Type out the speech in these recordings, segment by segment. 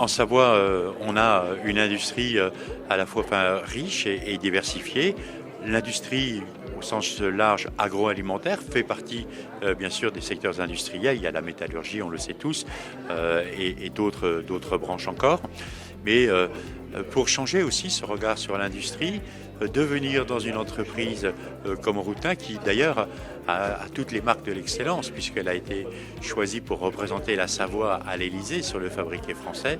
En Savoie, on a une industrie à la fois riche et diversifiée. L'industrie, au sens large, agroalimentaire, fait partie bien sûr des secteurs industriels. Il y a la métallurgie, on le sait tous, et d'autres branches encore. Mais pour changer aussi ce regard sur l'industrie, devenir dans une entreprise comme Routin, qui d'ailleurs a toutes les marques de l'excellence, puisqu'elle a été choisie pour représenter la Savoie à l'Élysée sur le fabriqué français,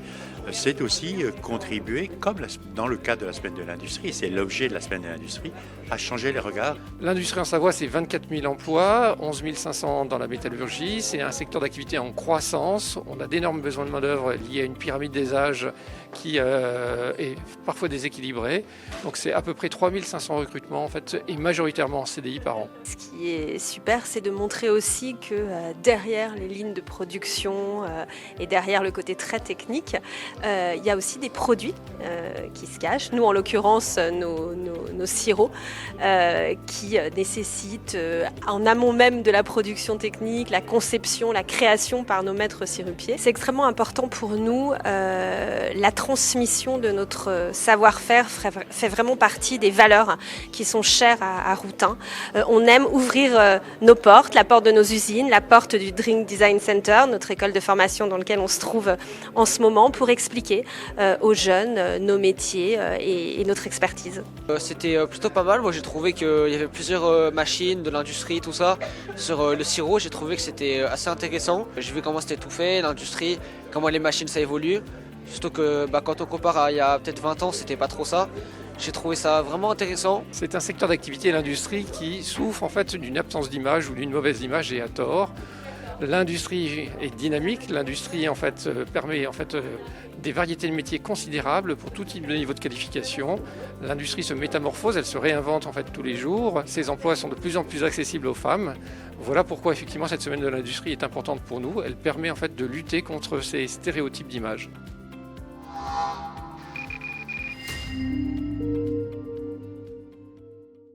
c'est aussi contribuer, comme dans le cadre de la Semaine de l'Industrie, c'est l'objet de la Semaine de l'Industrie, à changer les regards. L'industrie en Savoie, c'est 24 000 emplois, 11 500 dans la métallurgie. C'est un secteur d'activité en croissance. On a d'énormes besoins de main-d'œuvre liés à une pyramide des âges qui est parfois déséquilibrée. Donc c'est à peu près 3 500 recrutements en fait, et majoritairement en CDI par an. Ce qui est super, c'est de montrer aussi que derrière les lignes de production et derrière le côté très technique, il y a aussi des produits qui se cachent. Nous, en l'occurrence, nos sirops qui nécessitent, en amont même de la production technique, la conception, la création par nos maîtres sirupiers. C'est extrêmement important pour nous. La transmission de notre savoir-faire fait vraiment partie des valeurs qui sont chères à Routin. On aime ouvrir nos portes, la porte de nos usines, la porte du Drink Design Center, notre école de formation dans laquelle on se trouve en ce moment, pour expliquer aux jeunes nos métiers et notre expertise. C'était plutôt pas mal. Moi, j'ai trouvé qu'il y avait plusieurs machines de l'industrie, tout ça. Sur le sirop, j'ai trouvé que c'était assez intéressant. J'ai vu comment c'était tout fait, l'industrie, comment les machines ça évolue. Surtout que quand on compare à il y a peut-être 20 ans, c'était pas trop ça. J'ai trouvé ça vraiment intéressant. C'est un secteur d'activité, l'industrie, qui souffre en fait d'une absence d'image ou d'une mauvaise image, et à tort. L'industrie est dynamique, l'industrie en fait permet des variétés de métiers considérables pour tout type de niveau de qualification. L'industrie se métamorphose, elle se réinvente en fait tous les jours. Ces emplois sont de plus en plus accessibles aux femmes. Voilà pourquoi effectivement cette semaine de l'industrie est importante pour nous. Elle permet en fait de lutter contre ces stéréotypes d'image.